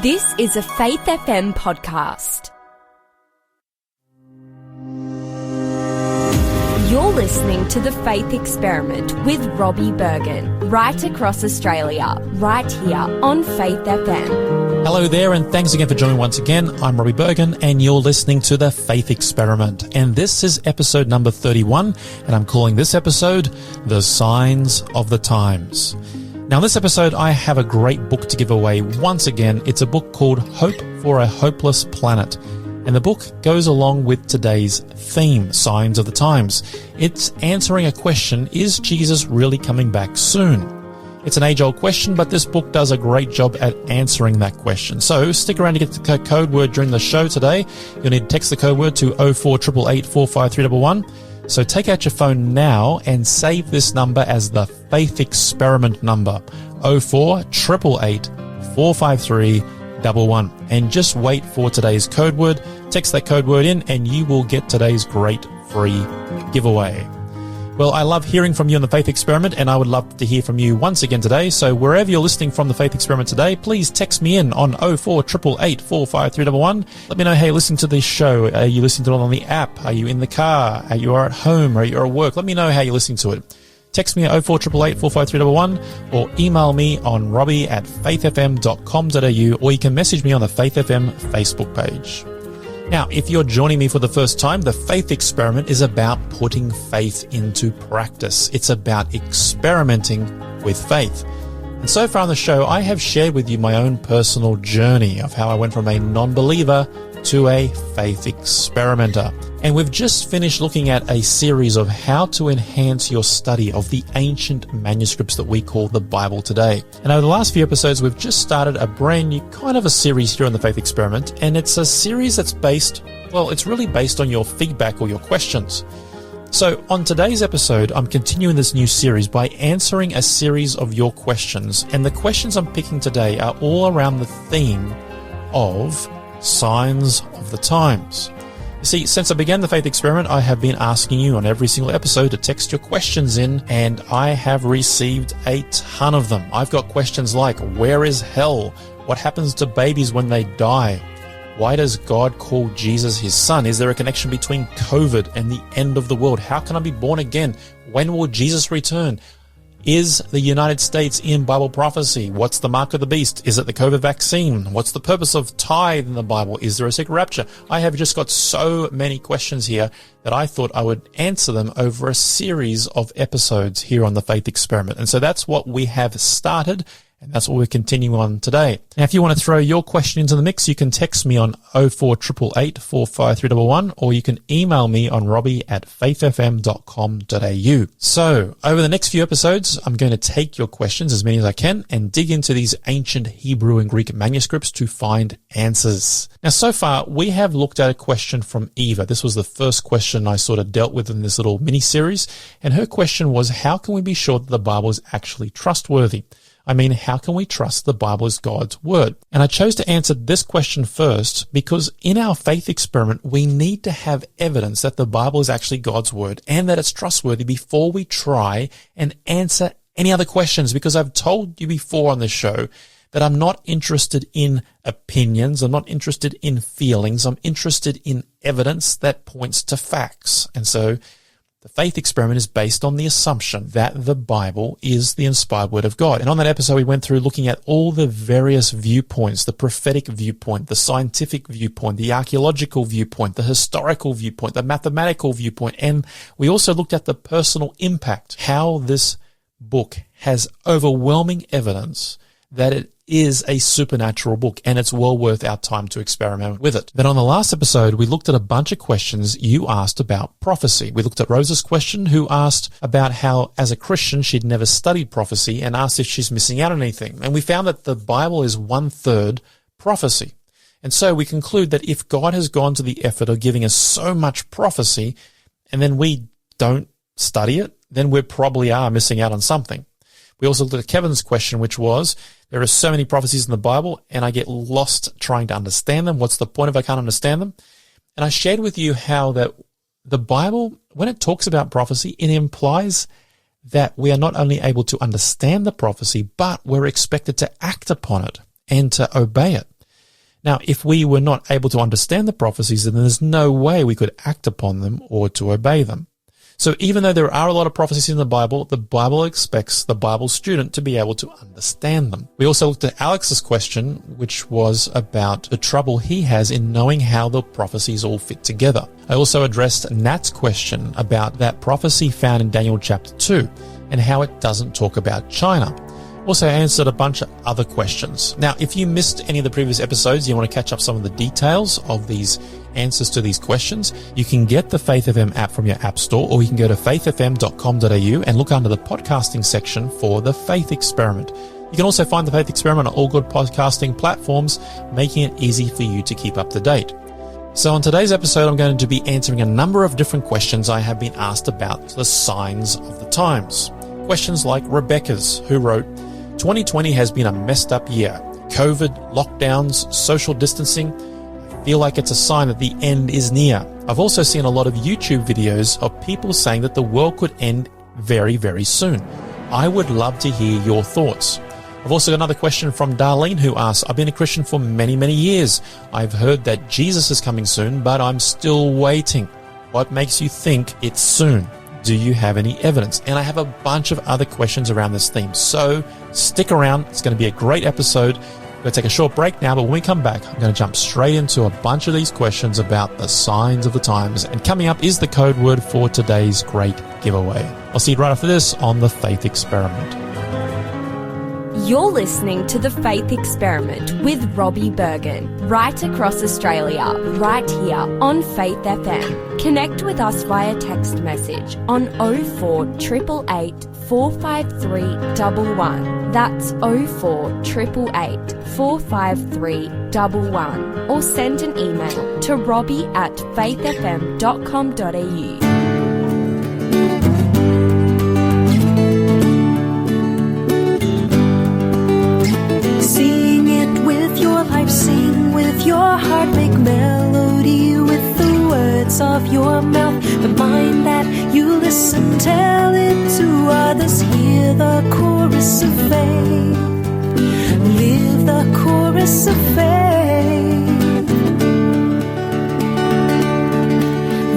This is a Faith FM podcast. You're listening to The Faith Experiment with Robbie Berghan, right across Australia, right here on Faith FM. Hello there, and thanks again for joining once again. I'm Robbie Berghan, and you're listening to The Faith Experiment. And this is episode number 31, and I'm calling this episode, The Signs of the Times. Now, in this episode, I have a great book to give away. Once again, it's a book called Hope for a Hopeless Planet. And the book goes along with today's theme, Signs of the Times. It's answering a question, is Jesus really coming back soon? It's an age-old question, but this book does a great job at answering that question. So stick around to get the code word during the show today. You'll need to text the code word to 0488 45311. So take out your phone now and save this number as the Faith Experiment number, 0488 453 11, and just wait for today's code word. Text that code word in and you will get today's great free giveaway. Well, I love hearing from you on the Faith Experiment, and I would love to hear from you once again today. So wherever you're listening from the Faith Experiment today, please text me in on 0488 453 11. Let me know how you're listening to this show. Are you listening to it on the app? Are you in the car? Are you at home? Are you at work? Let me know how you're listening to it. Text me at 0488 453 11 or email me on robbie@faithfm.com.au, or you can message me on the Faith FM Facebook page. Now, if you're joining me for the first time, the Faith Experiment is about putting faith into practice. It's about experimenting with faith. And so far on the show, I have shared with you my own personal journey of how I went from a non-believer to a faith experimenter. And we've just finished looking at a series of how to enhance your study of the ancient manuscripts that we call the Bible today. And over the last few episodes, we've just started a brand new kind of a series here on the Faith Experiment. And it's a series that's it's really based on your feedback or your questions. So on today's episode, I'm continuing this new series by answering a series of your questions. And the questions I'm picking today are all around the theme of Signs of the Times. You see, since I began the Faith Experiment, I have been asking you on every single episode to text your questions in, and I have received a ton of them. I've got questions like, where is hell? What happens to babies when they die? Why does God call Jesus his son? Is there a connection between COVID and the end of the world? How can I be born again? When will Jesus return? Is the United States in Bible prophecy? What's the mark of the beast? Is it the COVID vaccine? What's the purpose of tithe in the Bible? Is there a secret rapture? I have just got so many questions here that I thought I would answer them over a series of episodes here on the Faith Experiment. And so that's what we have started, and that's what we're continuing on today. Now, if you want to throw your question into the mix, you can text me on 0488 453 11, or you can email me on robbie@faithfm.com.au. So, over the next few episodes, I'm going to take your questions, as many as I can, and dig into these ancient Hebrew and Greek manuscripts to find answers. Now, so far, we have looked at a question from Eva. This was the first question I sort of dealt with in this little mini-series, and her question was, how can we be sure that the Bible is actually trustworthy? I mean, how can we trust the Bible as God's word? And I chose to answer this question first because in our faith experiment, we need to have evidence that the Bible is actually God's word and that it's trustworthy before we try and answer any other questions. Because I've told you before on this show that I'm not interested in opinions. I'm not interested in feelings. I'm interested in evidence that points to facts. And so the faith experiment is based on the assumption that the Bible is the inspired word of God. And on that episode, we went through looking at all the various viewpoints, the prophetic viewpoint, the scientific viewpoint, the archaeological viewpoint, the historical viewpoint, the mathematical viewpoint. And we also looked at the personal impact, how this book has overwhelming evidence that it is a supernatural book, and it's well worth our time to experiment with it. Then on the last episode, we looked at a bunch of questions you asked about prophecy. We looked at Rosa's question, who asked about how, as a Christian, she'd never studied prophecy and asked if she's missing out on anything. And we found that the Bible is 1/3 prophecy. And so we conclude that if God has gone to the effort of giving us so much prophecy, and then we don't study it, then we probably are missing out on something. We also looked at Kevin's question, which was, there are so many prophecies in the Bible, and I get lost trying to understand them. What's the point if I can't understand them? And I shared with you how that the Bible, when it talks about prophecy, it implies that we are not only able to understand the prophecy, but we're expected to act upon it and to obey it. Now, if we were not able to understand the prophecies, then there's no way we could act upon them or to obey them. So even though there are a lot of prophecies in the Bible expects the Bible student to be able to understand them. We also looked at Alex's question, which was about the trouble he has in knowing how the prophecies all fit together. I also addressed Nat's question about that prophecy found in Daniel chapter 2 and how it doesn't talk about China. Also answered a bunch of other questions. Now, if you missed any of the previous episodes, you want to catch up some of the details of these answers to these questions, you can get the Faith FM app from your app store, or you can go to faithfm.com.au and look under the podcasting section for the Faith Experiment. You can also find the Faith Experiment on all good podcasting platforms, making it easy for you to keep up to date. So on today's episode, I'm going to be answering a number of different questions I have been asked about the signs of the times. Questions like Rebecca's, who wrote, 2020 has been a messed up year. COVID, lockdowns, social distancing. I feel like it's a sign that the end is near. I've also seen a lot of YouTube videos of people saying that the world could end very, very soon. I would love to hear your thoughts. I've also got another question from Darlene, who asks, I've been a Christian for many, many years. I've heard that Jesus is coming soon, but I'm still waiting. What makes you think it's soon? Do you have any evidence? And I have a bunch of other questions around this theme. So stick around. It's going to be a great episode. We're going to take a short break now, but when we come back, I'm going to jump straight into a bunch of these questions about the signs of the times. And coming up is the code word for today's great giveaway. I'll see you right after this on The Faith Experiment. You're listening to The Faith Experiment with Robbie Berghan, right across Australia, right here on Faith FM. Connect with us via text message on 0488 453 111. That's 0488 453 111. Or send an email to robbie@faithfm.com.au. Sing with your heart, make melody with the words of your mouth. The mind that you listen, tell it to others. Hear the chorus of faith. Live the chorus of faith.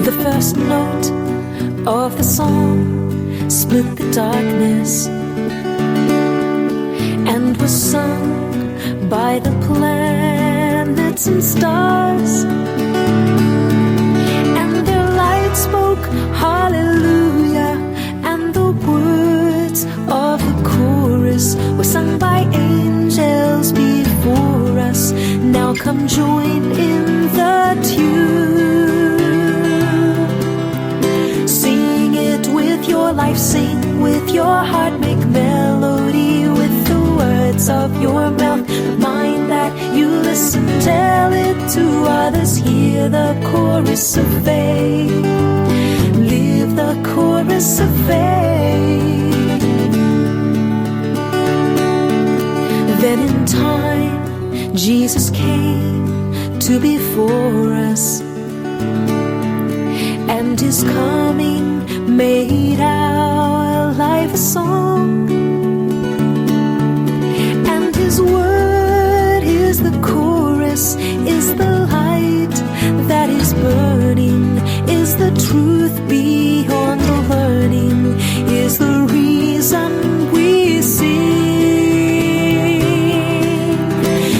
The first note of the song split the darkness and was sung by the planets and stars, and their light spoke hallelujah, and the words of the chorus were sung by angels before us. Now come join in the tune. Sing it with your life, sing with your heart, make melody with the words of your mouth. The mind that you listen, tell it to others. Hear the chorus of faith. Live the chorus of faith. Then in time, Jesus came to be for us, and his coming made our life a song. And his word is the chorus, is the light that is burning, is the truth beyond the learning, is the reason we sing.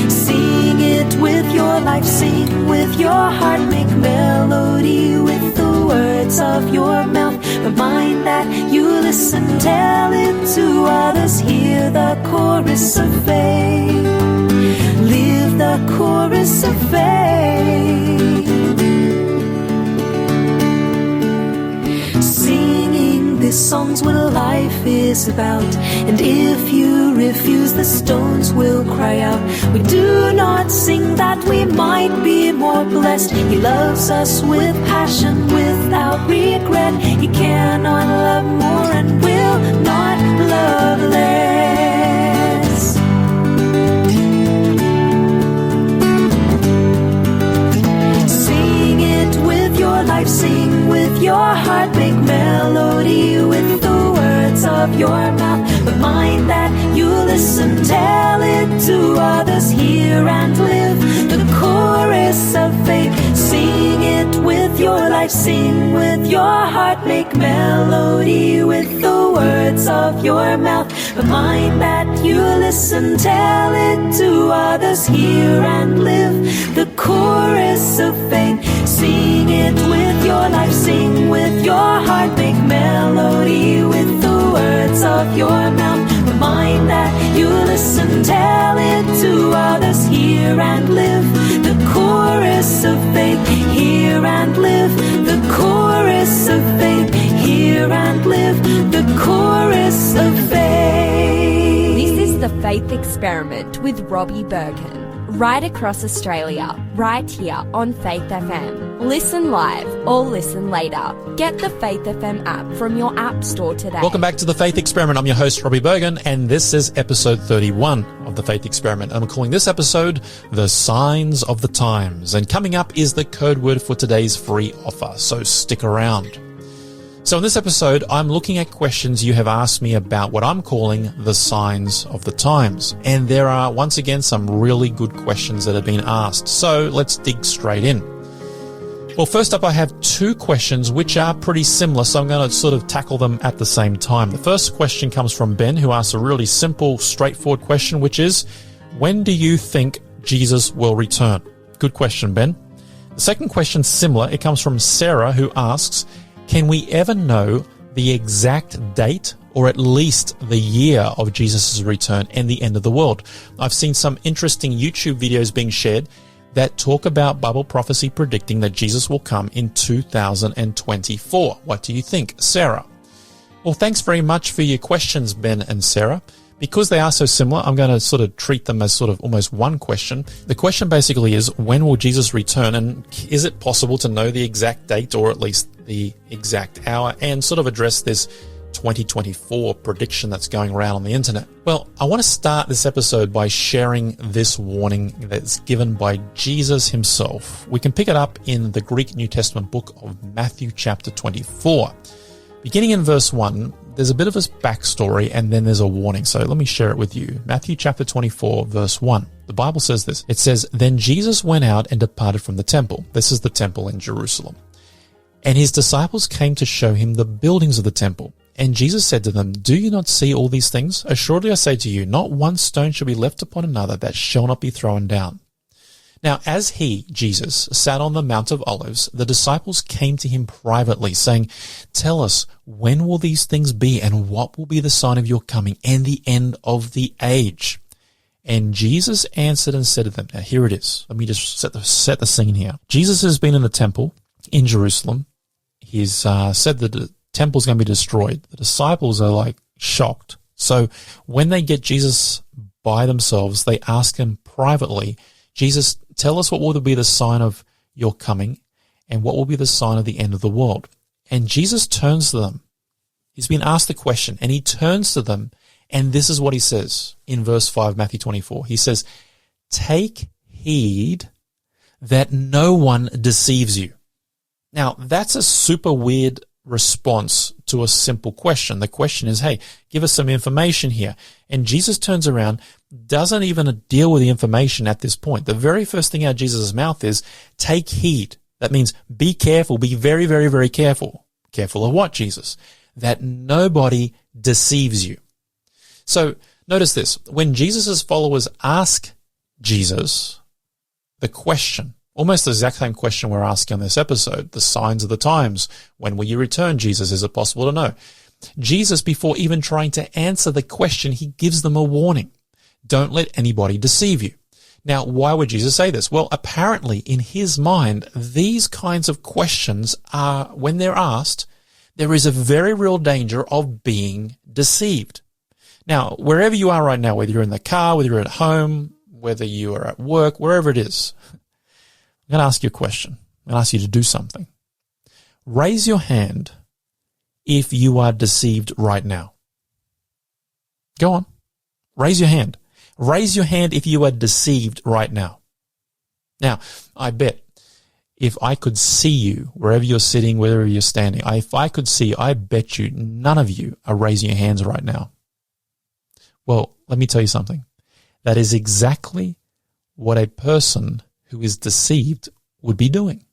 Sing it with your life, sing with your heart, make melody with the words of your mouth. The mind that you listen, tell it to others. Hear the chorus of faith. Live the chorus of faith. Singing these songs what life is about, and if you refuse, the stones will cry out. We do not sing that we might be more blessed. He loves us with passion, without regret. He cannot love more and will not love less. Sing it with your life, sing with your heart, make melody with the words of your mouth. The mind that you listen, tell it to others. Hear and live the life, sing with your heart, make melody with the words of your mouth. The mind that you listen, tell it to others, hear and live the chorus of faith. Sing it with your life, sing with your heart, make melody with the words of your mouth. The mind that you listen, tell it to others, hear and live the chorus of faith. Hear and live the chorus of faith. Hear and live the chorus of faith. This is the Faith Experiment with Robbie Berghan. Right across Australia, right here on Faith FM. Listen live or listen later. Get the Faith FM app from your app store today. Welcome back to the Faith Experiment. I'm your host, Robbie Berghan, and this is episode 31 of the Faith Experiment. I'm calling this episode The Signs of the Times. And coming up is the code word for today's free offer, so stick around. So in this episode, I'm looking at questions you have asked me about what I'm calling the signs of the times. And there are, once again, some really good questions that have been asked. So let's dig straight in. Well, first up, I have two questions which are pretty similar, so I'm going to sort of tackle them at the same time. The first question comes from Ben, who asks a really simple, straightforward question, which is, when do you think Jesus will return? Good question, Ben. The second question, similar. It comes from Sarah, who asks, can we ever know the exact date or at least the year of Jesus' return and the end of the world? I've seen some interesting YouTube videos being shared that talk about Bible prophecy predicting that Jesus will come in 2024. What do you think, Sarah? Well, thanks very much for your questions, Ben and Sarah. Because they are so similar, I'm going to sort of treat them as sort of almost one question. The question basically is, when will Jesus return? And is it possible to know the exact date or at least the exact hour and sort of address this 2024 prediction that's going around on the internet? Well, I want to start this episode by sharing this warning that's given by Jesus himself. We can pick it up in the Greek New Testament book of Matthew chapter 24. Beginning in verse 1, there's a bit of a backstory and then there's a warning. So let me share it with you. Matthew chapter 24, verse 1. The Bible says this. It says, "Then Jesus went out and departed from the temple." This is the temple in Jerusalem. "And his disciples came to show him the buildings of the temple. And Jesus said to them, 'Do you not see all these things? Assuredly I say to you, not one stone shall be left upon another that shall not be thrown down.' Now, as he, Jesus, sat on the Mount of Olives, the disciples came to him privately, saying, 'Tell us, when will these things be, and what will be the sign of your coming and the end of the age?' And Jesus answered and said to them," now here it is. Let me just set the scene here. Jesus has been in the temple in Jerusalem. He's said that the temple's going to be destroyed. The disciples are like shocked. So when they get Jesus by themselves, they ask him privately, "Jesus, tell us what will be the sign of your coming and what will be the sign of the end of the world?" And Jesus turns to them. He's been asked the question and he turns to them, and this is what he says in verse 5, Matthew 24. He says, "Take heed that no one deceives you." Now, that's a super weird response to a simple question. The question is, hey, give us some information here. And Jesus turns around, doesn't even deal with the information at this point. The very first thing out of Jesus' mouth is, take heed. That means be careful, be very, very, very careful. Careful of what, Jesus? That nobody deceives you. So notice this. When Jesus' followers ask Jesus the question, almost the exact same question we're asking on this episode, the signs of the times. When will you return, Jesus? Is it possible to know? Jesus, before even trying to answer the question, he gives them a warning. Don't let anybody deceive you. Now, why would Jesus say this? Well, apparently in his mind, these kinds of questions are, when they're asked, there is a very real danger of being deceived. Now, wherever you are right now, whether you're in the car, whether you're at home, whether you are at work, wherever it is, I'm going to ask you a question. I'm going to ask you to do something. Raise your hand if you are deceived right now. Go on. Raise your hand. Raise your hand if you are deceived right now. Now, I bet if I could see you, wherever you're sitting, wherever you're standing, if I could see you, I bet you none of you are raising your hands right now. Well, let me tell you something. That is exactly what a person who is deceived would be doing.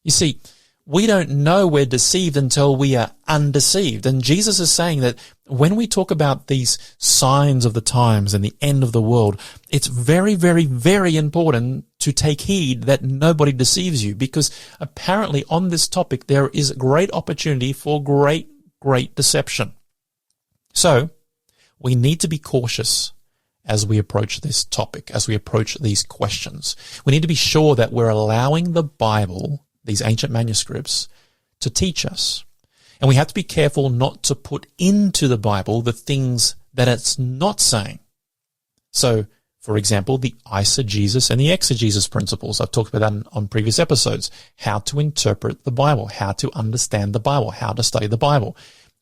You see, we don't know we're deceived until we are undeceived. And Jesus is saying that when we talk about these signs of the times and the end of the world, it's very, very, very important to take heed that nobody deceives you, because apparently on this topic there is great opportunity for great deception. So we need to be cautious as we approach this topic, as we approach these questions. We need to be sure that we're allowing the Bible, these ancient manuscripts, to teach us. And we have to be careful not to put into the Bible the things that it's not saying. So, for example, the eisegesis and the exegesis principles. I've talked about that on previous episodes. How to interpret the Bible, how to understand the Bible, how to study the Bible.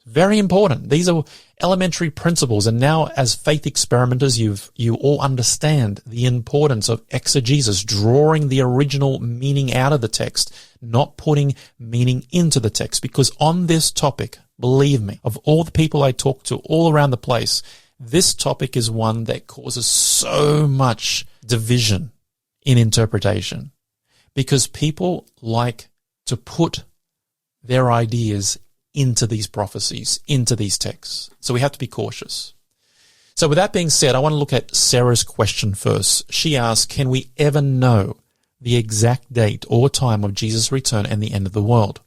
Very important. These are elementary principles. And now as faith experimenters, you all understand the importance of exegesis, drawing the original meaning out of the text, not putting meaning into the text. Because on this topic, believe me, of all the people I talk to all around the place, this topic is one that causes so much division in interpretation, because people like to put their ideas into these prophecies, into these texts. So we have to be cautious. So with that being said, I want to look at Sarah's question first. She asked, can we ever know the exact date or time of Jesus' return and the end of the world?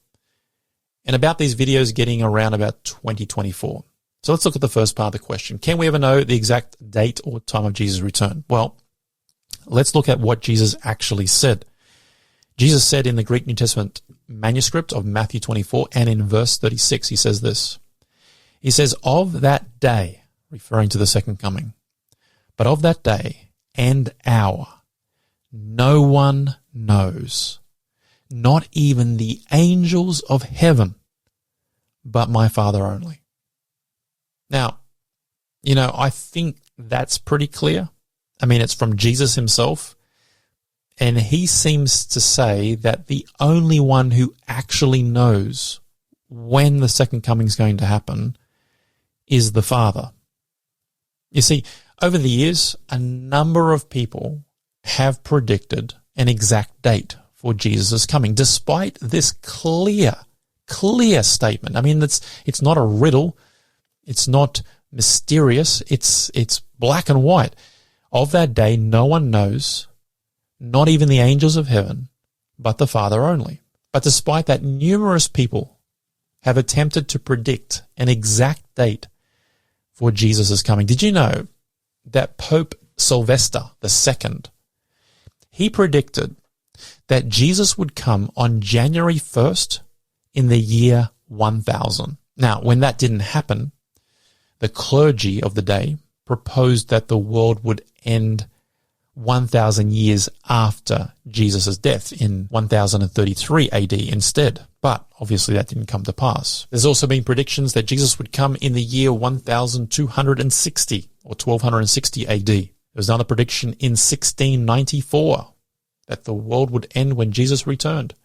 And about these videos getting around about 2024. So let's look at the first part of the question. Can we ever know the exact date or time of Jesus' return? Well, let's look at what Jesus actually said. Jesus said in the Greek New Testament manuscript of Matthew 24 and in verse 36, he says this. He says, of that day, referring to the second coming, but of that day and hour, no one knows, not even the angels of heaven, but my Father only. Now, I think that's pretty clear. I mean, it's from Jesus himself. And he seems to say that the only one who actually knows when the second coming is going to happen is the Father. You see, over the years, a number of people have predicted an exact date for Jesus' coming, despite this clear statement. I mean, it's not a riddle. It's not mysterious. It's black and white. Of that day, no one knows, not even the angels of heaven, but the Father only. But despite that, numerous people have attempted to predict an exact date for Jesus' coming. Did you know that Pope Sylvester II, he predicted that Jesus would come on January 1st in the year 1000. Now, when that didn't happen, the clergy of the day proposed that the world would end 1,000 years after Jesus' death in 1033 AD instead. But obviously that didn't come to pass. There's also been predictions that Jesus would come in the year 1260 or 1260 AD. There was another prediction in 1694 that the world would end when Jesus returned.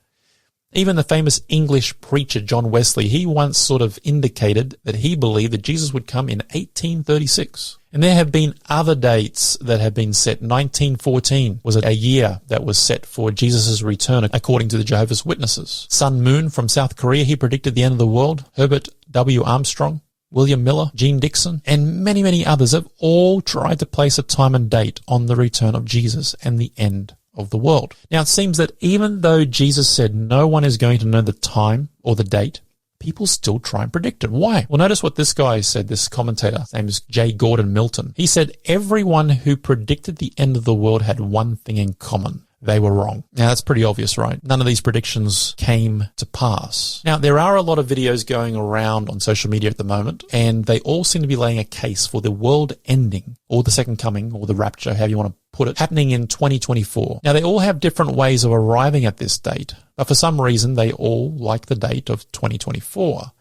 Even the famous English preacher John Wesley, he once sort of indicated that he believed that Jesus would come in 1836. And there have been other dates that have been set. 1914 was a year that was set for Jesus' return, according to the Jehovah's Witnesses. Sun Moon from South Korea, he predicted the end of the world. Herbert W. Armstrong, William Miller, Gene Dixon, and many, many others have all tried to place a time and date on the return of Jesus and the end of the world. Now, it seems that even though Jesus said no one is going to know the time or the date, people still try and predict it. Why? Well, notice what this guy said, this commentator. His name is J. Gordon Milton. He said, everyone who predicted the end of the world had one thing in common. They were wrong. Now, that's pretty obvious, right? None of these predictions came to pass. Now, there are a lot of videos going around on social media at the moment, and they all seem to be laying a case for the world ending, or the second coming, or the rapture, however you want to put it, happening in 2024. Now, they all have different ways of arriving at this date, but for some reason, they all like the date of 2024.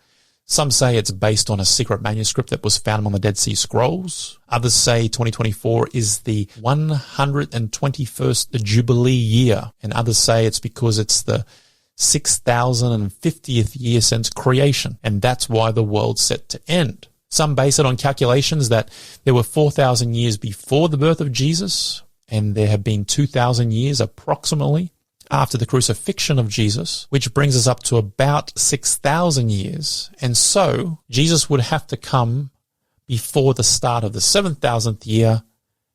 Some say it's based on a secret manuscript that was found on the Dead Sea Scrolls. Others say 2024 is the 121st Jubilee year. And others say it's because it's the 6,050th year since creation. And that's why the world's set to end. Some base it on calculations that there were 4,000 years before the birth of Jesus, and there have been 2,000 years approximately after the crucifixion of Jesus, which brings us up to about 6,000 years. And so Jesus would have to come before the start of the 7,000th year,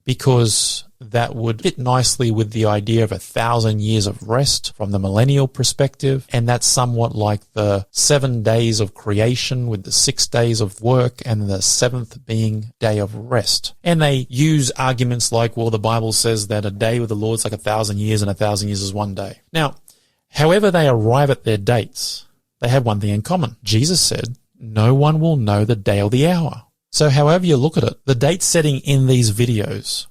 because that would fit nicely with the idea of 1,000 years of rest from the millennial perspective. And that's somewhat like the 7 days of creation with the 6 days of work and the 7th being day of rest. And they use arguments like, well, the Bible says that a day with the Lord is like 1,000 years and 1,000 years is 1 day. Now, however they arrive at their dates, they have one thing in common. Jesus said, no one will know the day or the hour. So however you look at it, the date setting in these videos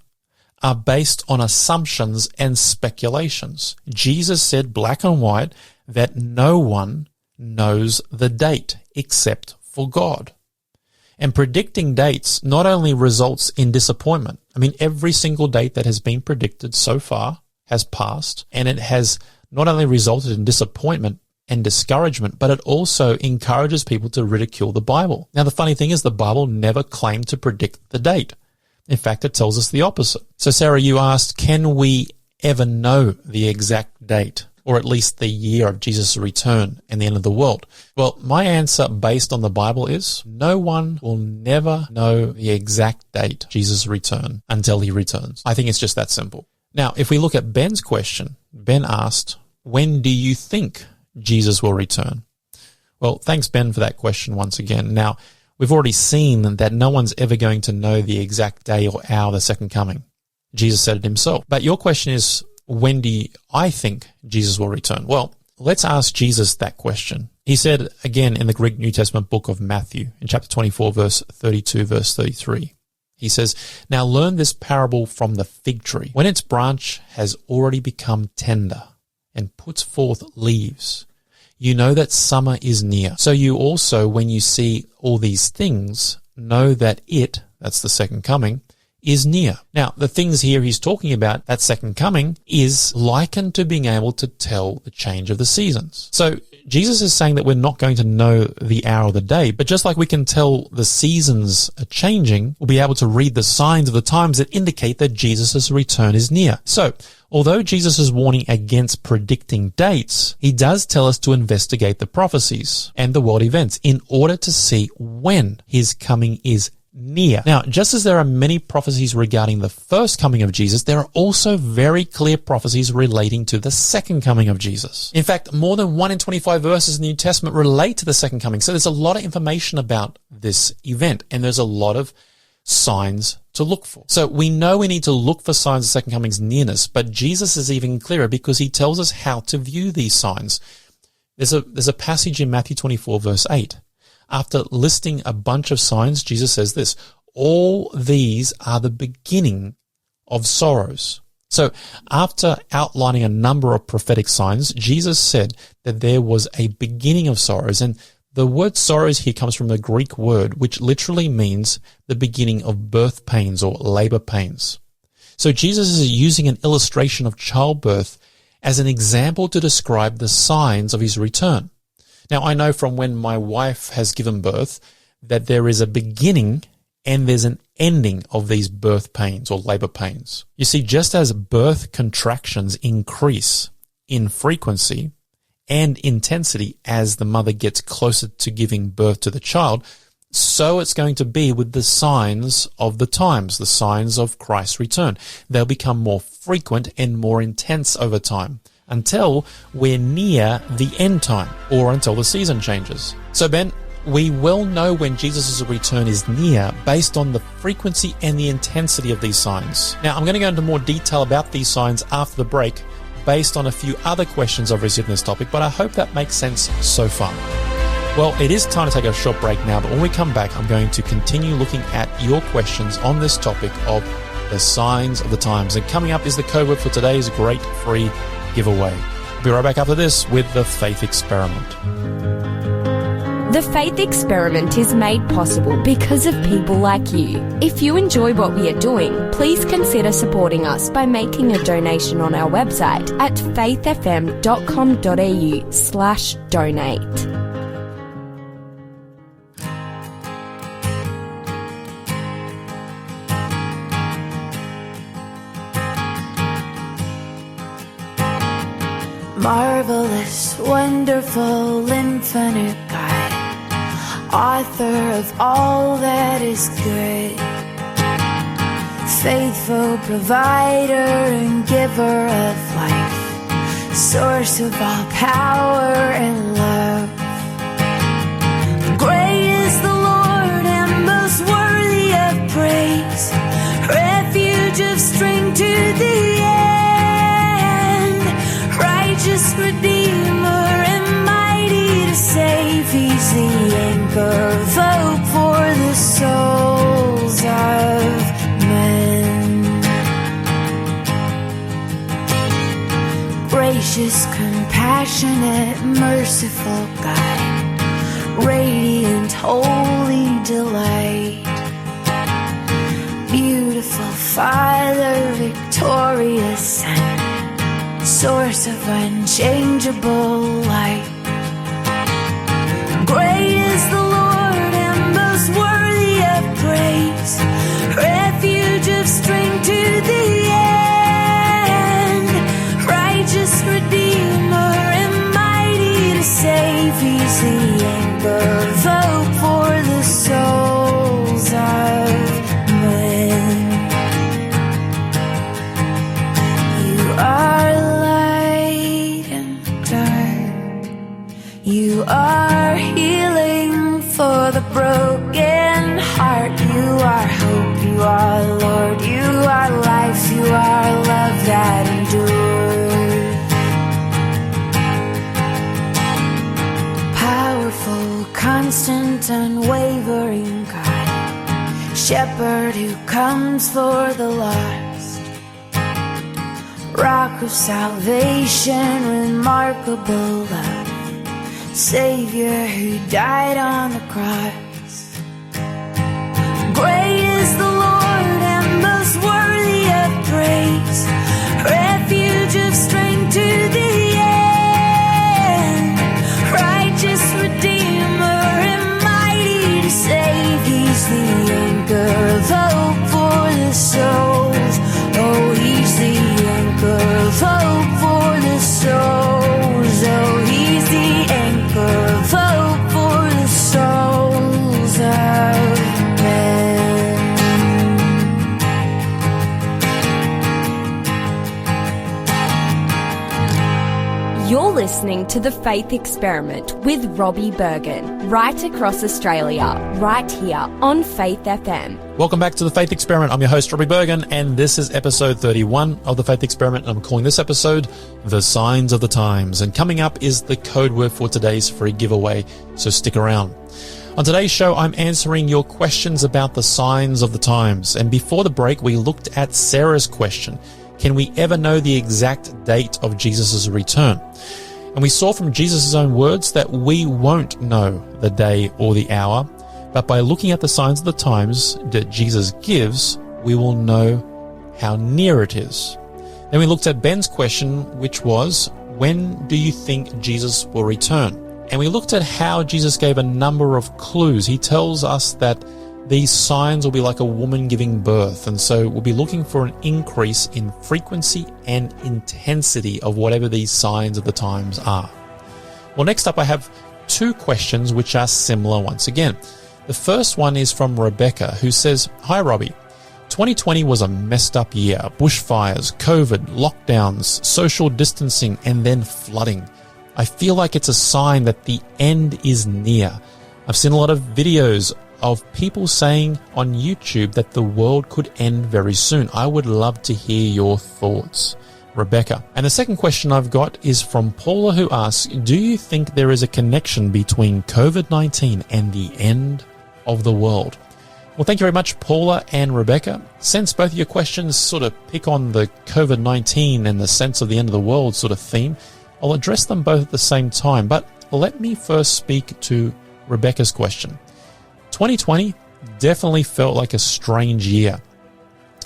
are based on assumptions and speculations. Jesus said black and white that no one knows the date except for God. And predicting dates not only results in disappointment. I mean, every single date that has been predicted so far has passed, and it has not only resulted in disappointment and discouragement, but it also encourages people to ridicule the Bible. Now, the funny thing is the Bible never claimed to predict the date. In fact, it tells us the opposite. So, Sarah, you asked, can we ever know the exact date, or at least the year of Jesus' return and the end of the world? Well, my answer based on the Bible is no one will never know the exact date of Jesus' return until he returns. I think it's just that simple. Now, if we look at Ben's question, Ben asked, when do you think Jesus will return? Well, thanks, Ben, for that question once again. Now, we've already seen that no one's ever going to know the exact day or hour of the second coming. Jesus said it himself. But your question is, when do I think Jesus will return? Well, let's ask Jesus that question. He said, again, in the Greek New Testament book of Matthew, in chapter 24, verse 32, verse 33, he says, now learn this parable from the fig tree. When its branch has already become tender and puts forth leaves, you know that summer is near. So you also, when you see all these things, know that that's the second coming, is near. Now, the things here he's talking about, that second coming, is likened to being able to tell the change of the seasons. So Jesus is saying that we're not going to know the hour or the day, but just like we can tell the seasons are changing, we'll be able to read the signs of the times that indicate that Jesus' return is near. So, although Jesus is warning against predicting dates, he does tell us to investigate the prophecies and the world events in order to see when his coming is near. Now, just as there are many prophecies regarding the first coming of Jesus, there are also very clear prophecies relating to the second coming of Jesus. In fact, more than 1 in 25 verses in the New Testament relate to the second coming. So there's a lot of information about this event, and there's a lot of signs to look for. So we know we need to look for signs of second coming's nearness, but Jesus is even clearer because he tells us how to view these signs. There's a passage in Matthew 24, verse 8. After listing a bunch of signs, Jesus says this, all these are the beginning of sorrows. So after outlining a number of prophetic signs, Jesus said that there was a beginning of sorrows. And the word sorrows here comes from the Greek word, which literally means the beginning of birth pains or labor pains. So Jesus is using an illustration of childbirth as an example to describe the signs of his return. Now, I know from when my wife has given birth that there is a beginning and there's an ending of these birth pains or labor pains. You see, just as birth contractions increase in frequency and intensity as the mother gets closer to giving birth to the child, so it's going to be with the signs of the times, the signs of Christ's return. They'll become more frequent and more intense over time, until we're near the end time or until the season changes. So Ben, we will know when Jesus' return is near based on the frequency and the intensity of these signs. Now, I'm going to go into more detail about these signs after the break based on a few other questions I've received on this topic, but I hope that makes sense so far. Well, it is time to take a short break now, but when we come back, I'm going to continue looking at your questions on this topic of the signs of the times. And coming up is the code word for today's great free giveaway. We'll be right back after this with the Faith Experiment. The Faith Experiment is made possible because of people like you. If you enjoy what we are doing, please consider supporting us by making a donation on our website at faithfm.com.au/donate. Marvelous, wonderful, infinite God, author of all that is good, faithful provider and giver of life, source of all power and love. Great is the Lord and most worthy of praise, refuge of strength to the end, righteous Redeemer and mighty to save. He's the anchor of hope for the souls of men. Gracious, compassionate, merciful God, radiant, holy delight, beautiful Father, victorious Son, source of unchangeable light. Great is the Lord and most worthy of praise, refuge of strength to the end, righteous Redeemer and mighty to save. He's the anchor of hope for the souls of men. You are light in the dark. You are healing for the broken heart. You are hope. You are Lord. You are life. You are love that endures. Powerful, constant, unwavering God, shepherd who comes for the lost, rock of salvation, remarkable love, Savior who died on the cross. Great is the Lord and most worthy of praise, refuge of strength to the end, righteous Redeemer and mighty to save. He's the anchor of hope for the souls. Oh, he's the anchor of hope for the souls. Oh, he's the anchor of hope for the souls of men. You're listening to The Faith Experiment with Robbie Berghan, right across Australia, right here on Faith FM. Welcome back to The Faith Experiment. I'm your host, Robbie Berghan, and this is episode 31 of The Faith Experiment. I'm calling this episode The Signs of the Times. And coming up is the code word for today's free giveaway, so stick around. On today's show, I'm answering your questions about the signs of the times. And before the break, we looked at Sarah's question. Can we ever know the exact date of Jesus' return? And we saw from Jesus' own words that we won't know the day or the hour, but by looking at the signs of the times that Jesus gives, we will know how near it is. Then we looked at Ben's question, which was, when do you think Jesus will return? And we looked at how Jesus gave a number of clues. He tells us that these signs will be like a woman giving birth, and so we'll be looking for an increase in frequency and intensity of whatever these signs of the times are. Well, next up I have two questions which are similar once again. The first one is from Rebecca, who says, Hi Robbie, 2020 was a messed up year. Bushfires, COVID, lockdowns, social distancing, and then flooding. I feel like it's a sign that the end is near. I've seen a lot of videos of people saying on YouTube that the world could end very soon. I would love to hear your thoughts, Rebecca. And the second question I've got is from Paula, who asks, do you think there is a connection between COVID-19 and the end of the world? Well, thank you very much, Paula and Rebecca. Since both of your questions sort of pick on the COVID-19 and the sense of the end of the world sort of theme, I'll address them both at the same time. But let me first speak to Rebecca's question. 2020 definitely felt like a strange year.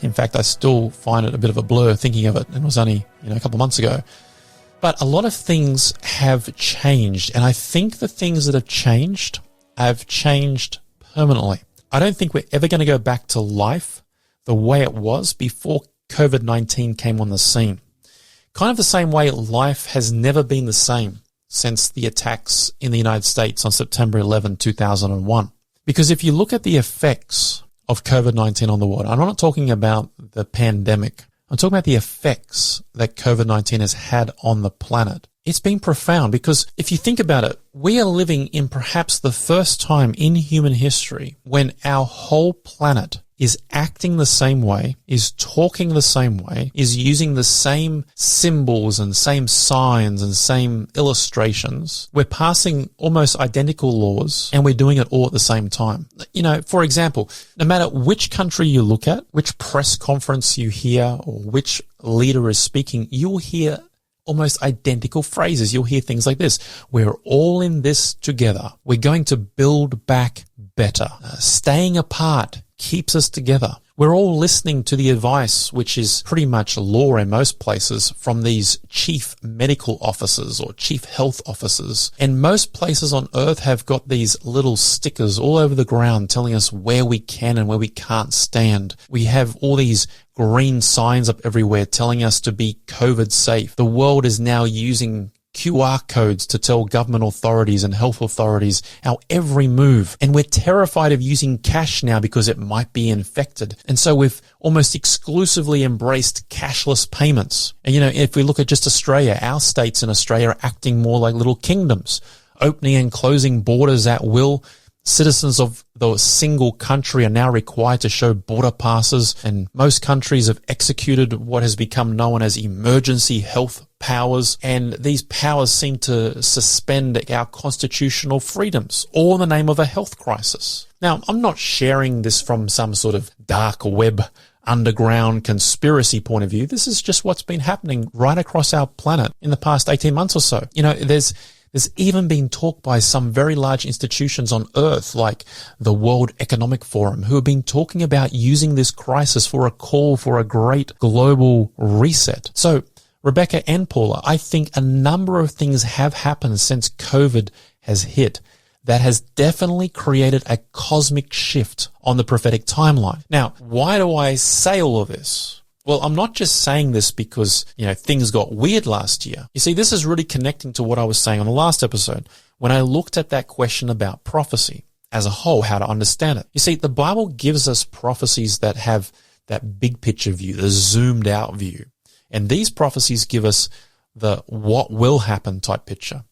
In fact, I still find it a bit of a blur thinking of it. It was only a couple of months ago. But a lot of things have changed, and I think the things that have changed permanently. I don't think we're ever going to go back to life the way it was before COVID-19 came on the scene. kind of the same way life has never been the same since the attacks in the United States on September 11, 2001. Because if you look at the effects of COVID-19 on the world, I'm not talking about the pandemic. I'm talking about the effects that COVID-19 has had on the planet. It's been profound because if you think about it, we are living in perhaps the first time in human history when our whole planet is acting the same way, is talking the same way, is using the same symbols and same signs and same illustrations. We're passing almost identical laws and we're doing it all at the same time. You know, for example, no matter which country you look at, which press conference you hear or which leader is speaking, you'll hear almost identical phrases. You'll hear things like this: we're all in this together. We're going to build back better. Staying apart keeps us together. We're all listening to the advice, which is pretty much law in most places, from these chief medical officers or chief health officers. And most places on earth have got these little stickers all over the ground telling us where we can and where we can't stand. We have all these green signs up everywhere telling us to be COVID safe. The world is now using QR codes to tell government authorities and health authorities our every move. And we're terrified of using cash now because it might be infected. And so we've almost exclusively embraced cashless payments. And, you know, if we look at just Australia, our states in Australia are acting more like little kingdoms, opening and closing borders at will. Citizens of the single country are now required to show border passes, and most countries have executed what has become known as emergency health powers, and these powers seem to suspend our constitutional freedoms, all in the name of a health crisis. Now, I'm not sharing this from some sort of dark web underground conspiracy point of view. This is just what's been happening right across our planet in the past 18 months or so. You know, there's even been talk by some very large institutions on earth like the World Economic Forum who have been talking about using this crisis for a call for a great global reset. So, Rebecca and Paula, I think a number of things have happened since COVID has hit that has definitely created a cosmic shift on the prophetic timeline. Now, why do I say all of this? Well, I'm not just saying this because, you know, things got weird last year. You see, this is really connecting to what I was saying on the last episode when I looked at that question about prophecy as a whole, how to understand it. You see, the Bible gives us prophecies that have that big picture view, the zoomed out view. And these prophecies give us the what will happen type picture.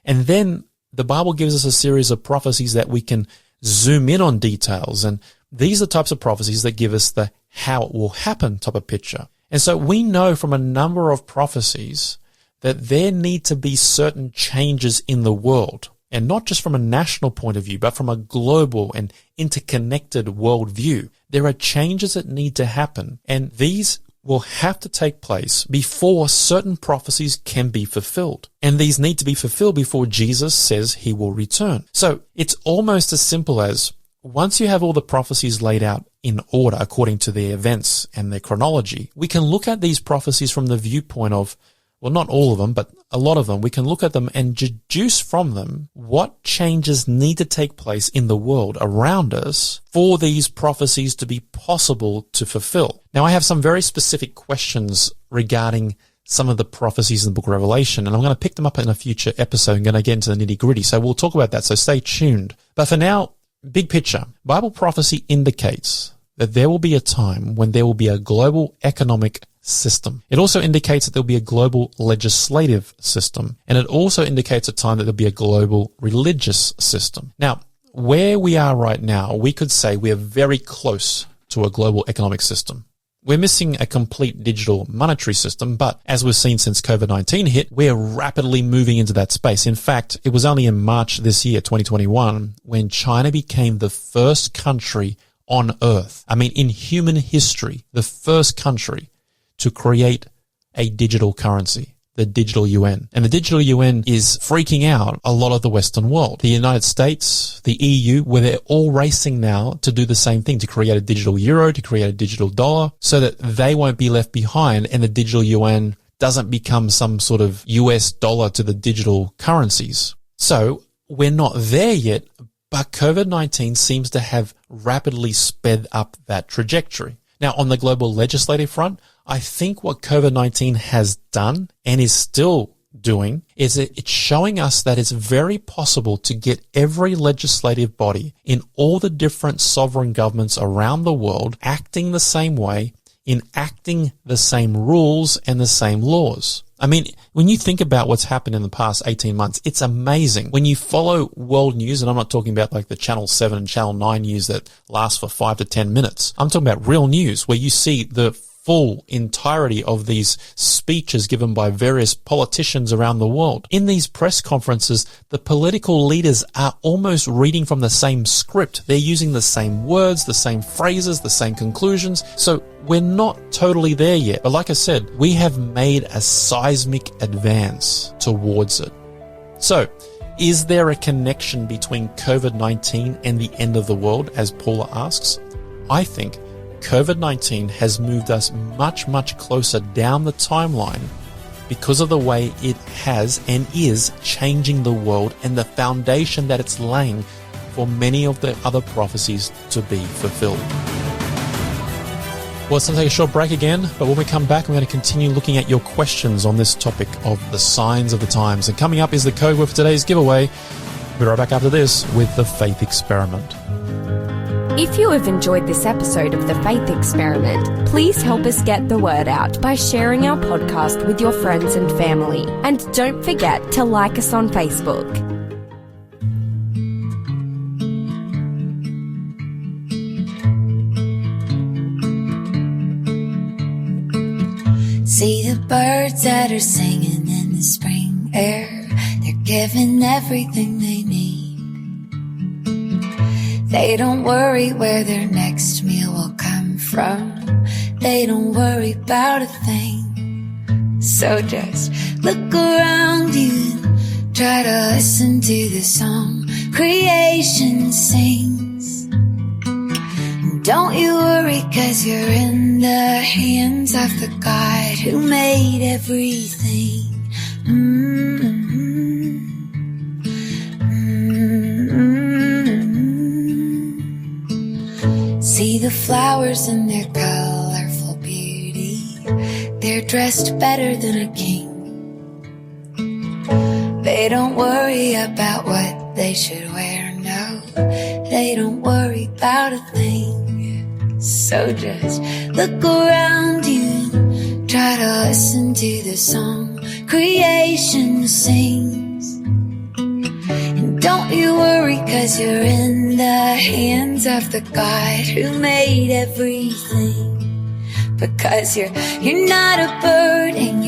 And then the Bible gives us a series of prophecies that we can zoom in on details. And these are the types of prophecies that give us the how it will happen type of picture. And so we know from a number of prophecies that there need to be certain changes in the world, and not just from a national point of view, but from a global and interconnected world view. There are changes that need to happen, and these will have to take place before certain prophecies can be fulfilled. And these need to be fulfilled before Jesus says he will return. So it's almost as simple as, once you have all the prophecies laid out in order according to their events and their chronology, we can look at these prophecies from the viewpoint of, well, not all of them, but a lot of them. We can look at them and deduce from them what changes need to take place in the world around us for these prophecies to be possible to fulfill. Now, I have some very specific questions regarding some of the prophecies in the book of Revelation, and I'm going to pick them up in a future episode and going to get into the nitty-gritty. So we'll talk about that, so stay tuned. But for now, big picture, Bible prophecy indicates that there will be a time when there will be a global economic system. It also indicates that there will be a global legislative system. And it also indicates a time that there will be a global religious system. Now, where we are right now, we could say we are very close to a global economic system. We're missing a complete digital monetary system, but as we've seen since COVID-19 hit, we're rapidly moving into that space. In fact, it was only in March this year, 2021, when China became the first country on earth, in human history, the first country to create a digital currency, the digital yuan. And the digital yuan is freaking out a lot of the Western world. The United States, the EU, where they're all racing now to do the same thing, to create a digital euro, to create a digital dollar, so that they won't be left behind and the digital yuan doesn't become some sort of US dollar to the digital currencies. So we're not there yet, but COVID-19 seems to have rapidly sped up that trajectory. Now, on the global legislative front, I think what COVID-19 has done and is still doing is it's showing us that it's very possible to get every legislative body in all the different sovereign governments around the world acting the same way, enacting the same rules and the same laws. I mean, when you think about what's happened in the past 18 months, it's amazing. When you follow world news, and I'm not talking about like the Channel 7 and Channel 9 news that lasts for 5 to 10 minutes. I'm talking about real news where you see the full entirety of these speeches given by various politicians around the world. In these press conferences, the political leaders are almost reading from the same script. They're using the same words, the same phrases, the same conclusions. So we're not totally there yet. But like I said, we have made a seismic advance towards it. So, is there a connection between COVID-19 and the end of the world, as Paula asks? I think COVID-19 has moved us much, much closer down the timeline because of the way it has and is changing the world and the foundation that it's laying for many of the other prophecies to be fulfilled. Well, it's going to take a short break again, but when we come back, I'm going to continue looking at your questions on this topic of the signs of the times. And coming up is the code word for today's giveaway. We'll be right back after this with the Faith Experiment. If you have enjoyed this episode of The Faith Experiment, please help us get the word out by sharing our podcast with your friends and family. And don't forget to like us on Facebook. See the birds that are singing in the spring air. They're giving everything they need. They don't worry where their next meal will come from. They don't worry about a thing. So just look around you and try to listen to the song creation sings. And don't you worry, 'cause you're in the hands of the God who made everything. See the flowers in their colorful beauty. They're dressed better than a king. They don't worry about what they should wear, no. They don't worry about a thing. So just look around you and try to listen to the song creation sings. Don't you worry, 'cause you're in the hands of the God who made everything. Because you're not a bird and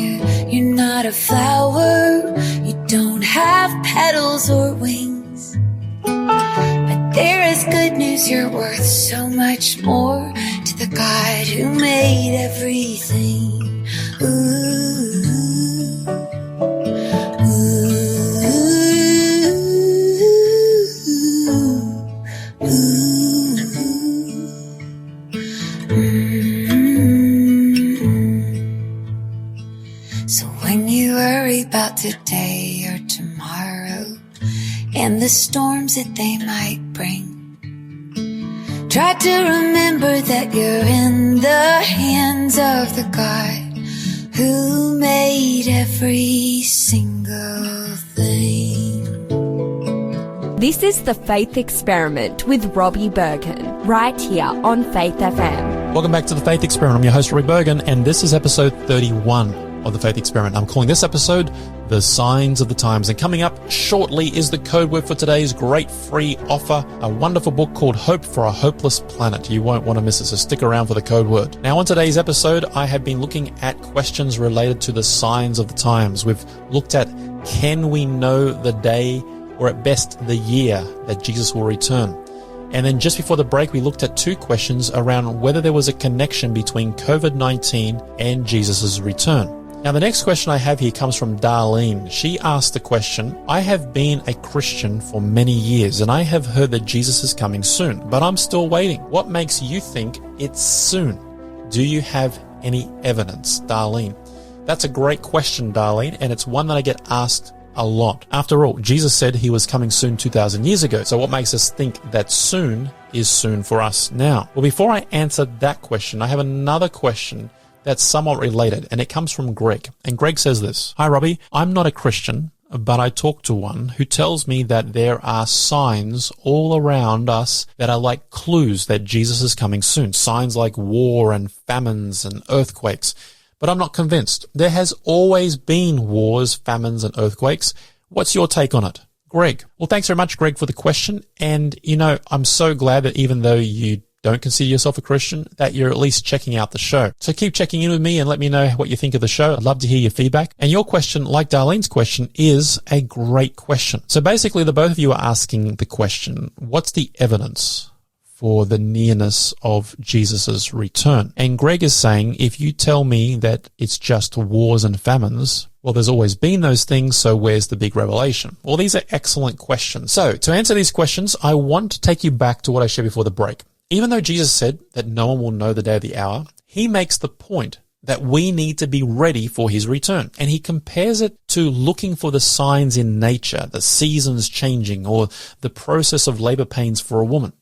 you're not a flower. You don't have petals or wings. But there is good news, you're worth so much more to the God who made everything. Ooh. So when you worry about today or tomorrow and the storms that they might bring, try to remember that you're in the hands of the God who made every single thing. This is The Faith Experiment with Robbie Berghan, right here on Faith FM. Welcome back to The Faith Experiment. I'm your host, Robbie Berghan, and this is episode 31 of The Faith Experiment. I'm calling this episode The Signs of the Times. And coming up shortly is the code word for today's great free offer, a wonderful book called Hope for a Hopeless Planet. You won't want to miss it, so stick around for the code word. Now, on today's episode, I have been looking at questions related to the signs of the times. We've looked at, can we know the day, or at best the year, that Jesus will return? And then just before the break, we looked at two questions around whether there was a connection between COVID-19 and Jesus' return. Now, the next question I have here comes from Darlene. She asked the question, I have been a Christian for many years and I have heard that Jesus is coming soon, but I'm still waiting. What makes you think it's soon? Do you have any evidence? Darlene. That's a great question, Darlene, and it's one that I get asked a lot. After all, Jesus said he was coming soon 2,000 years ago. So what makes us think that soon is soon for us now? Well, before I answer that question, I have another question that's somewhat related, and it comes from Greg. And Greg says this: Hi, Robbie. I'm not a Christian, but I talk to one who tells me that there are signs all around us that are like clues that Jesus is coming soon. Signs like war and famines and earthquakes. But I'm not convinced. There has always been wars, famines, and earthquakes. What's your take on it? Greg. Well, thanks very much, Greg, for the question. And, I'm so glad that even though you don't consider yourself a Christian, that you're at least checking out the show. So keep checking in with me and let me know what you think of the show. I'd love to hear your feedback. And your question, like Darlene's question, is a great question. So basically, the both of you are asking the question, what's the evidence for the nearness of Jesus' return? And Greg is saying, if you tell me that it's just wars and famines, well, there's always been those things, so where's the big revelation? Well, these are excellent questions. So to answer these questions, I want to take you back to what I shared before the break. Even though Jesus said that no one will know the day or the hour, he makes the point that we need to be ready for his return. And he compares it to looking for the signs in nature, the seasons changing, or the process of labor pains for a woman.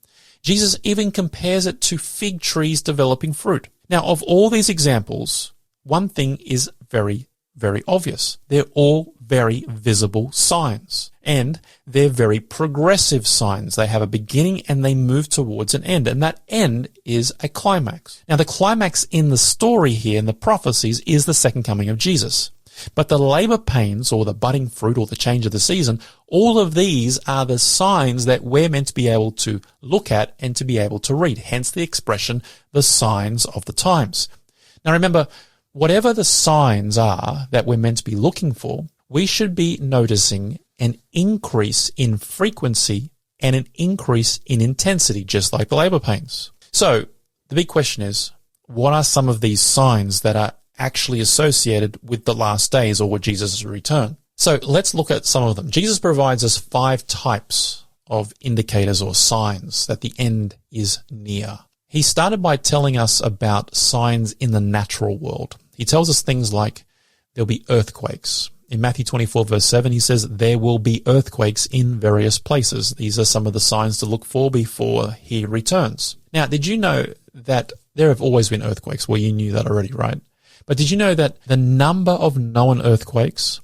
Jesus even compares it to fig trees developing fruit. Now, of all these examples, one thing is very, very obvious. They're all very visible signs, and they're very progressive signs. They have a beginning and they move towards an end, and that end is a climax. Now, the climax in the story here, in the prophecies, is the second coming of Jesus. But the labor pains, or the budding fruit, or the change of the season, all of these are the signs that we're meant to be able to look at and to be able to read. Hence the expression, the signs of the times. Now remember, whatever the signs are that we're meant to be looking for, we should be noticing an increase in frequency and an increase in intensity, just like the labor pains. So the big question is, what are some of these signs that are actually associated with the last days or with Jesus' return? So let's look at some of them. Jesus provides us 5 types of indicators or signs that the end is near. He started by telling us about signs in the natural world. He tells us things like there'll be earthquakes. In Matthew 24 verse 7, he says there will be earthquakes in various places. These are some of the signs to look for before he returns. Now, did you know that there have always been earthquakes? Well, you knew that already, right? But did you know that the number of known earthquakes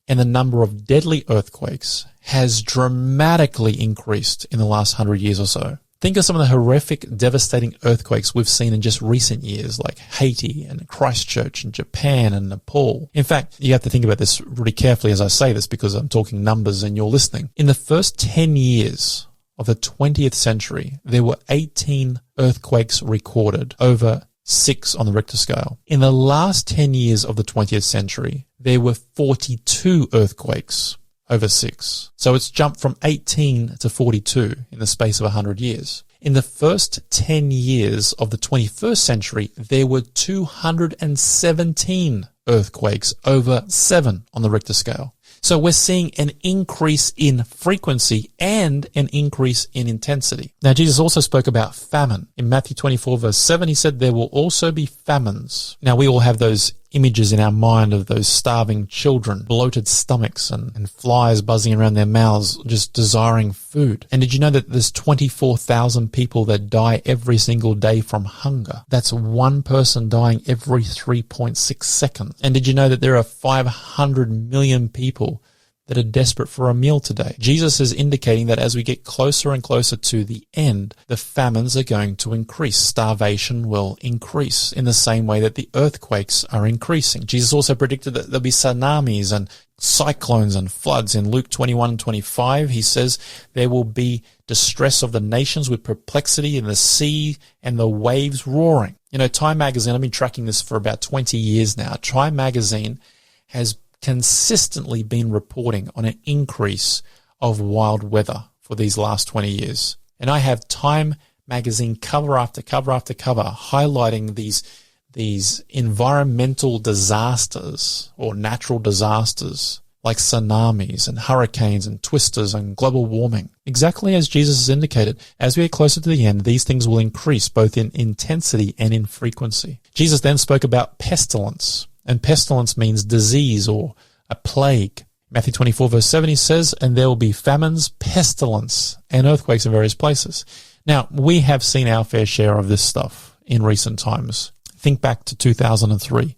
and the number of deadly earthquakes has dramatically increased in the last 100 years or so? Think of some of the horrific, devastating earthquakes we've seen in just recent years, like Haiti and Christchurch and Japan and Nepal. In fact, you have to think about this really carefully as I say this, because I'm talking numbers and you're listening. In the first 10 years of the 20th century, there were 18 earthquakes recorded, over 6 on the Richter scale. In the last 10 years of the 20th century, there were 42 earthquakes, over 6. So it's jumped from 18 to 42 in the space of 100 years. In the first 10 years of the 21st century, there were 217 earthquakes, over 7 on the Richter scale. So we're seeing an increase in frequency and an increase in intensity. Now, Jesus also spoke about famine. In Matthew 24 verse 7, he said there will also be famines. Now, we all have those images in our mind of those starving children, bloated stomachs and flies buzzing around their mouths, just desiring food. And did you know that there's 24,000 people that die every single day from hunger? That's one person dying every 3.6 seconds. And did you know that there are 500 million people that are desperate for a meal today? Jesus is indicating that as we get closer and closer to the end, the famines are going to increase. Starvation will increase in the same way that the earthquakes are increasing. Jesus also predicted that there'll be tsunamis and cyclones and floods. In Luke 21 and 25, he says there will be distress of the nations with perplexity in the sea and the waves roaring. You know, Time magazine, I've been tracking this for about 20 years now. Time magazine has consistently been reporting on an increase of wild weather for these last 20 years. And I have Time magazine cover after cover after cover highlighting these environmental disasters or natural disasters like tsunamis and hurricanes and twisters and global warming. Exactly as Jesus has indicated, as we get closer to the end, these things will increase both in intensity and in frequency. Jesus then spoke about pestilence. And pestilence means disease or a plague. Matthew 24 verse 7, he says, and there will be famines, pestilence, and earthquakes in various places. Now, we have seen our fair share of this stuff in recent times. Think back to 2003,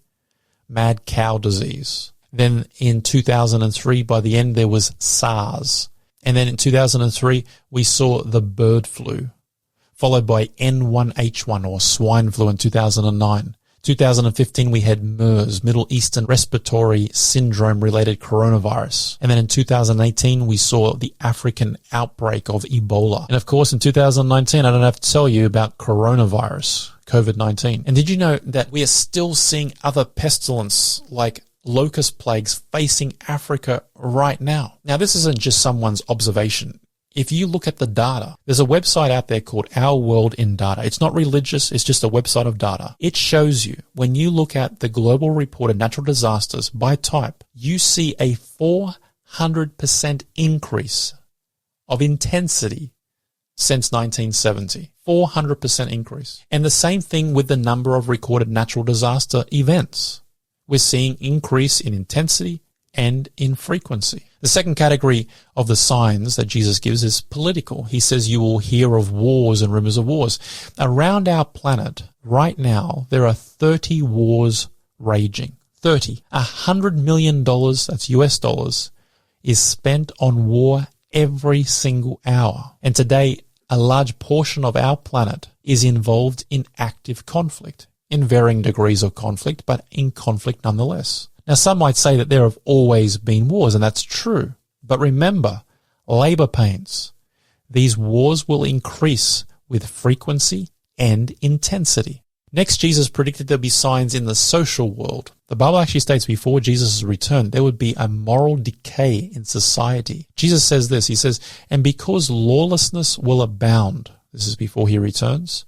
mad cow disease. Then in 2003, by the end, there was SARS. And then in 2003, we saw the bird flu, followed by N1H1 or swine flu in 2009. 2015, we had MERS, Middle Eastern Respiratory Syndrome-related coronavirus. And then in 2018, we saw the African outbreak of Ebola. And of course, in 2019, I don't have to tell you about coronavirus, COVID-19. And did you know that we are still seeing other pestilence like locust plagues facing Africa right now? Now, this isn't just someone's observation. If you look at the data, there's a website out there called Our World in Data. It's not religious. It's just a website of data. It shows you, when you look at the global reported natural disasters by type, you see a 400% increase of intensity since 1970. 400% increase. And the same thing with the number of recorded natural disaster events. We're seeing increase in intensity and in frequency. The second category of the signs that Jesus gives is political. He says you will hear of wars and rumors of wars. Around our planet right now, there are 30 wars raging. 30. $100 million, that's US dollars, is spent on war every single hour. And today, a large portion of our planet is involved in active conflict, in varying degrees of conflict, but in conflict nonetheless. Now, some might say that there have always been wars, and that's true. But remember, labor pains. These wars will increase with frequency and intensity. Next, Jesus predicted there'll be signs in the social world. The Bible actually states before Jesus' return, there would be a moral decay in society. Jesus says this, he says, and because lawlessness will abound, this is before he returns,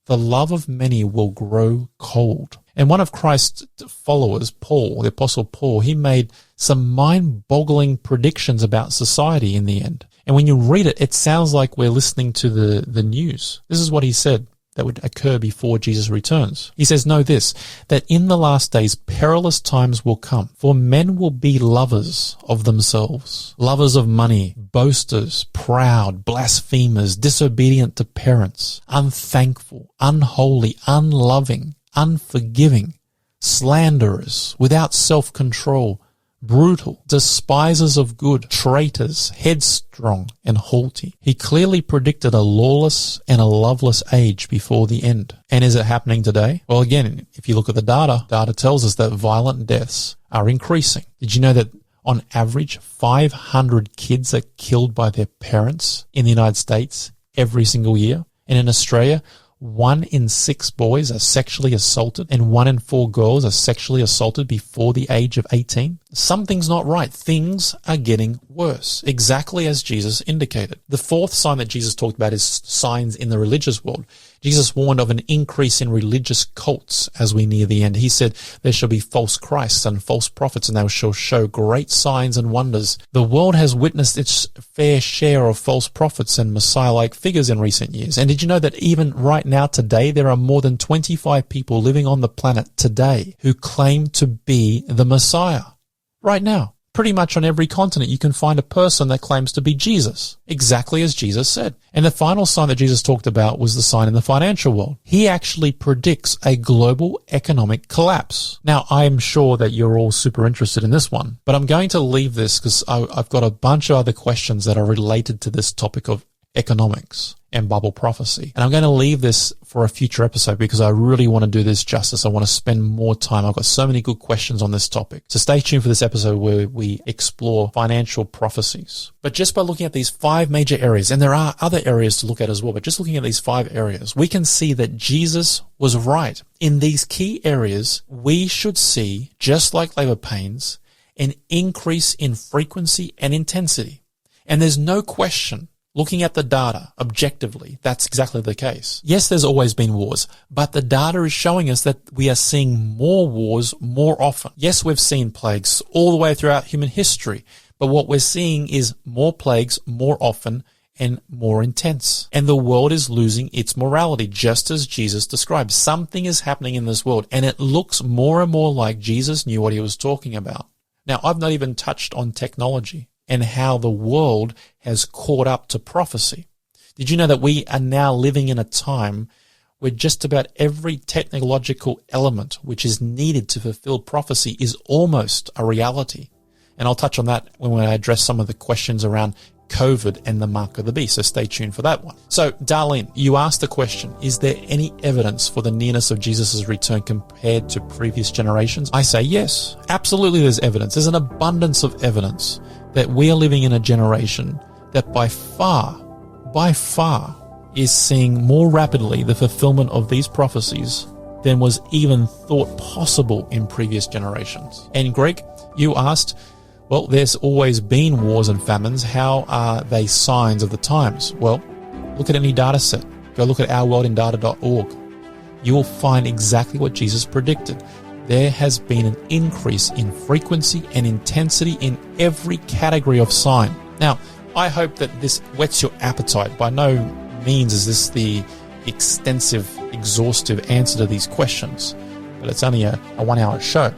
the love of many will grow cold. And one of Christ's followers, Paul, the Apostle Paul, he made some mind-boggling predictions about society in the end. And when you read it, it sounds like we're listening to the news. This is what he said that would occur before Jesus returns. He says, know this, that in the last days perilous times will come, for men will be lovers of themselves, lovers of money, boasters, proud, blasphemers, disobedient to parents, unthankful, unholy, unloving, unforgiving, slanderers, without self-control, brutal, despisers of good, traitors, headstrong, and haughty. He clearly predicted a lawless and a loveless age before the end. And is it happening today? Well, again, if you look at the data tells us that violent deaths are increasing. Did you know that on average, 500 kids are killed by their parents in the United States every single year? And in Australia, 1 in 6 boys are sexually assaulted and 1 in 4 girls are sexually assaulted before the age of 18. Something's not right. Things are getting worse, exactly as Jesus indicated. The fourth sign that Jesus talked about is signs in the religious world. Jesus warned of an increase in religious cults as we near the end. He said there shall be false Christs and false prophets, and they shall show great signs and wonders. The world has witnessed its fair share of false prophets and Messiah-like figures in recent years. And did you know that even right now today, there are more than 25 people living on the planet today who claim to be the Messiah? Right now. Pretty much on every continent, you can find a person that claims to be Jesus, exactly as Jesus said. And the final sign that Jesus talked about was the sign in the financial world. He actually predicts a global economic collapse. Now, I'm sure that you're all super interested in this one, but I'm going to leave this because I've got a bunch of other questions that are related to this topic of economics and Bible prophecy. And I'm going to leave this for a future episode because I really want to do this justice. I want to spend more time. I've got so many good questions on this topic. So stay tuned for this episode where we explore financial prophecies. But just by looking at these 5 major areas, and there are other areas to look at as well, but just looking at these 5 areas, we can see that Jesus was right. In these key areas, we should see, just like labor pains, an increase in frequency and intensity. And there's no question, looking at the data objectively, that's exactly the case. Yes, there's always been wars, but the data is showing us that we are seeing more wars more often. Yes, we've seen plagues all the way throughout human history, but what we're seeing is more plagues more often and more intense. And the world is losing its morality, just as Jesus described. Something is happening in this world, and it looks more and more like Jesus knew what he was talking about. Now, I've not even touched on technology and how the world has caught up to prophecy. Did you know that we are now living in a time where just about every technological element which is needed to fulfill prophecy is almost a reality? And I'll touch on that when I address some of the questions around COVID and the mark of the beast, so stay tuned for that one. So, Darlene, you asked the question, is there any evidence for the nearness of Jesus' return compared to previous generations? I say yes, absolutely there's evidence. There's an abundance of evidence that we are living in a generation that by far is seeing more rapidly the fulfillment of these prophecies than was even thought possible in previous generations. And Greg, you asked, well, there's always been wars and famines. How are they signs of the times? Well, look at any data set. Go look at ourworldindata.org. You will find exactly what Jesus predicted. There has been an increase in frequency and intensity in every category of sign. Now, I hope that this whets your appetite. By no means is this the extensive, exhaustive answer to these questions, but it's only a 1 hour show.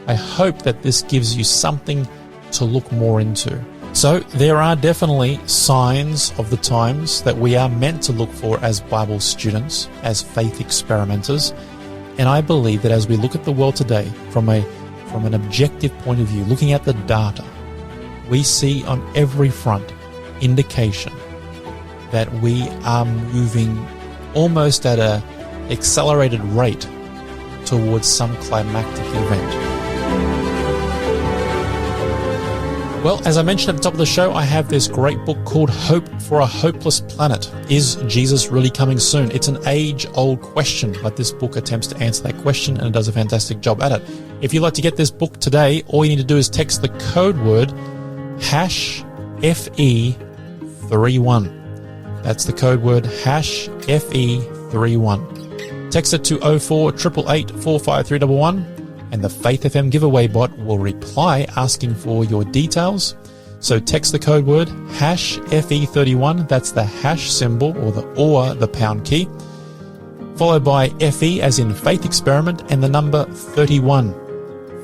I hope that this gives you something to look more into. So there are definitely signs of the times that we are meant to look for as Bible students, as faith experimenters. And I believe that as we look at the world today from an objective point of view, looking at the data, we see on every front indication that we are moving almost at an accelerated rate towards some climactic event. Well, as I mentioned at the top of the show, I have this great book called Hope for a Hopeless Planet. Is Jesus really coming soon? It's an age-old question, but this book attempts to answer that question, and it does a fantastic job at it. If you'd like to get this book today, all you need to do is text the code word #FE31. That's the code word #FE31. Text it to 0488 45311. And the Faith FM giveaway bot will reply asking for your details. So text the code word #FE31, that's the hash symbol or the pound key, followed by FE as in Faith Experiment and the number 31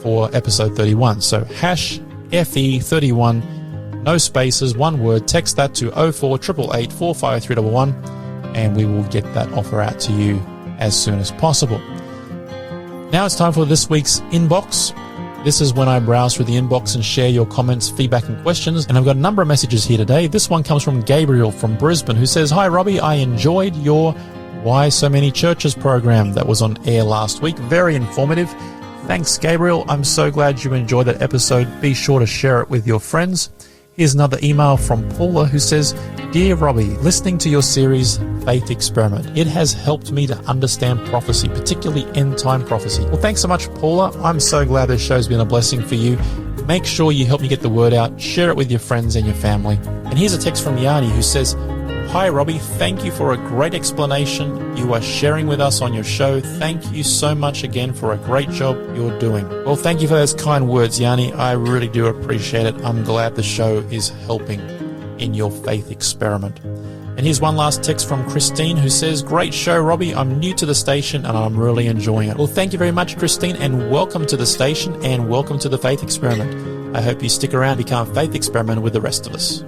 for episode 31. So #FE31, no spaces, one word, text that to 0488 45311 and we will get that offer out to you as soon as possible. Now it's time for this week's inbox. This is when I browse through the inbox and share your comments, feedback and questions. And I've got a number of messages here today. This one comes from Gabriel from Brisbane who says, "Hi Robbie, I enjoyed your Why So Many Churches program that was on air last week. Very informative. Thanks Gabriel. I'm so glad you enjoyed that episode. Be sure to share it with your friends." Here's another email from Paula who says, "Dear Robbie, listening to your series Faith Experiment, it has helped me to understand prophecy, particularly end-time prophecy." Well, thanks so much, Paula. I'm so glad this show's been a blessing for you. Make sure you help me get the word out. Share it with your friends and your family. And here's a text from Yanni who says, "Hi Robbie, thank you for a great explanation you are sharing with us on your show. Thank you so much again for a great job you're doing." Well, thank you for those kind words, Yanni. I really do appreciate it. I'm glad the show is helping in your faith experiment. And here's one last text from Christine who says, "Great show, Robbie. I'm new to the station and I'm really enjoying it." Well, thank you very much, Christine, and welcome to the station and welcome to the Faith Experiment. I hope you stick around and become a faith experiment with the rest of us.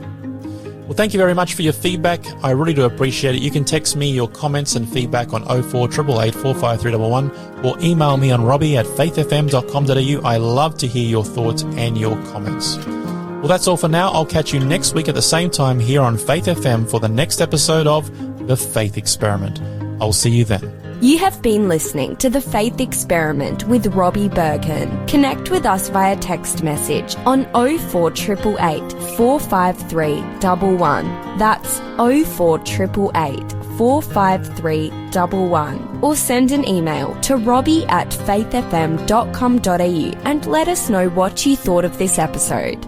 Well, thank you very much for your feedback. I really do appreciate it. You can text me your comments and feedback on 0488 45311 or email me on robbie@faithfm.com.au. I love to hear your thoughts and your comments. Well, that's all for now. I'll catch you next week at the same time here on Faith FM for the next episode of The Faith Experiment. I'll see you then. You have been listening to The Faith Experiment with Robbie Berghan. Connect with us via text message on 04888 45311. That's 04888 45311. Or send an email to robbie@faithfm.com.au and let us know what you thought of this episode.